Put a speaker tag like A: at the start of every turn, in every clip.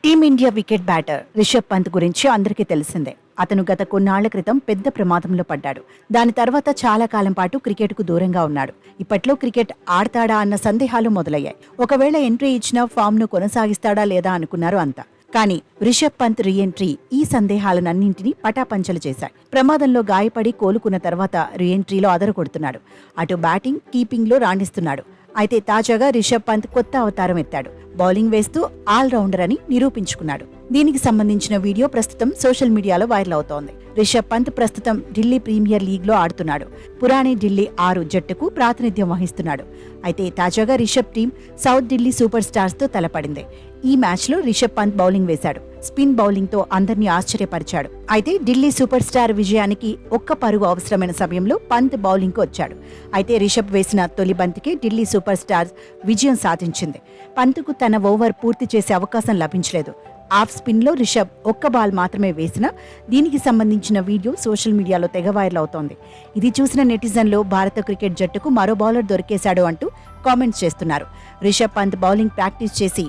A: Team India wicket batter Rishabh Pant గురించి అందరికీ తెలిసిందే. అతను గత కొన్నాళ్ల క్రితం పెద్ద ప్రమాదంలో పడ్డాడు. దాని తర్వాత చాలా కాలం పాటు క్రికెట్కు దూరంగా ఉన్నాడు. ఇప్పట్లో క్రికెట్ ఆడతాడా అన్న సందేహాలు మొదలయ్యాయి. ఒకవేళ ఎంట్రీ ఇచ్చినా ఫామ్ను కొనసాగిస్తాడా లేదా అనుకున్నారు అంతా. కానీ రిషబ్ పంత్ రీఎంట్రీ ఈ సందేహాలన్నింటినీ పటాపంచలు చేశాయి. ప్రమాదంలో గాయపడి కోలుకున్న తర్వాత రీఎంట్రీలో అదరగొడుతున్నాడు. అటు బ్యాటింగ్, కీపింగ్లో రాణిస్తున్నాడు. అయితే తాజాగా రిషబ్ పంత్ కొత్త అవతారం ఎత్తాడు. బౌలింగ్ వేస్తూ ఆల్రౌండర్ అని నిరూపించుకున్నాడు. దీనికి సంబంధించిన వీడియో ప్రస్తుతం సోషల్ మీడియాలో వైరల్ అవుతోంది. రిషబ్ పంత్ ప్రస్తుతం ఢిల్లీ ప్రీమియర్ లీగ్ లో ఆడుతున్నాడు. పురాణి ఢిల్లీ 6 జట్టుకు ప్రాతినిధ్యం వహిస్తున్నాడు. అయితే తాజాగా Rishabh team South Delhi Superstars తో తలపడింది. ఈ మ్యాచ్ లో రిషబ్ పంత్ బౌలింగ్ వేశాడు. స్పిన్ బౌలింగ్ తో అందరినీ ఆశ్చర్యపరిచాడు. అయితే ఢిల్లీ సూపర్ స్టార్ విజయానికి ఒక్క పరుగు అవసరమైన సమయంలో పంత్ బౌలింగ్ కు వచ్చాడు. అయితే రిషబ్ వేసిన తొలి బంతికే ఢిల్లీ సూపర్ స్టార్స్ విజయం సాధించింది. పంత్కు తన ఓవర్ పూర్తి చేసే అవకాశం లభించలేదు. ఆఫ్ స్పిన్ లో రిషబ్ ఒక్క బాల్ మాత్రమే వేసినా దీనికి సంబంధించిన వీడియో సోషల్ మీడియాలో తెగ వైరల్ అవుతోంది. ఇది చూసిన నెటిజన్లు భారత క్రికెట్ జట్టుకు మరో బౌలర్ దొరికేశాడు అంటూ కామెంట్స్ చేస్తున్నారు. రిషబ్ పంత్ బౌలింగ్ ప్రాక్టీస్ చేసి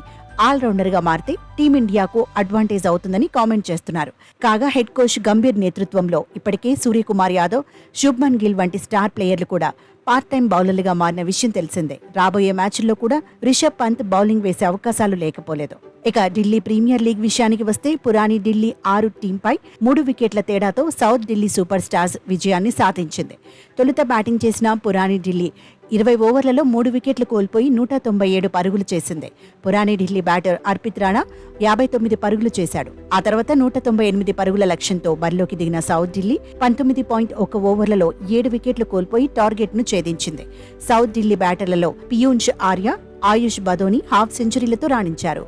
A: ఆల్రౌండర్ గా మారితే టీమిండియాకు అడ్వాంటేజ్ అవుతుందని కామెంట్ చేస్తున్నారు. కాగా హెడ్ కోచ్ గంభీర్ నేతృత్వంలో ఇప్పటికే సూర్యకుమార్ యాదవ్, శుభ్మన్ గిల్ వంటి స్టార్ ప్లేయర్లు కూడా పార్ట్ టైం బౌలర్లుగా మారిన విషయం తెలిసిందే. రాబోయే మ్యాచ్ల్లో కూడా రిషబ్ పంత్ బౌలింగ్ వేసే అవకాశాలు లేకపోలేదు. ఇక ఢిల్లీ ప్రీమియర్ లీగ్ విషయానికి వస్తే పురాణి ఢిల్లీ 6 టీంపై 3 వికెట్ల తేడాతో సౌత్ ఢిల్లీ సూపర్ స్టార్స్ విజయాన్ని సాధించింది. తొలుత బ్యాటింగ్ చేసిన పురాణి ఢిల్లీ 20 ఓవర్లలో 3 వికెట్లు కోల్పోయి 197 పరుగులు చేసింది. పురాణి ఢిల్లీ బ్యాటర్ అర్పిత్ రాణా 59 పరుగులు చేశాడు. ఆ తర్వాత 198 పరుగుల లక్ష్యంతో బరిలోకి దిగిన సౌత్ ఢిల్లీ 19.1 ఓవర్లలో 7 వికెట్లు కోల్పోయి టార్గెట్ ను ఛేదించింది. సౌత్ ఢిల్లీ బ్యాటర్లలో పియూష్ ఆర్య, ఆయుష్ బదోని హాఫ్ సెంచరీలతో రాణించారు.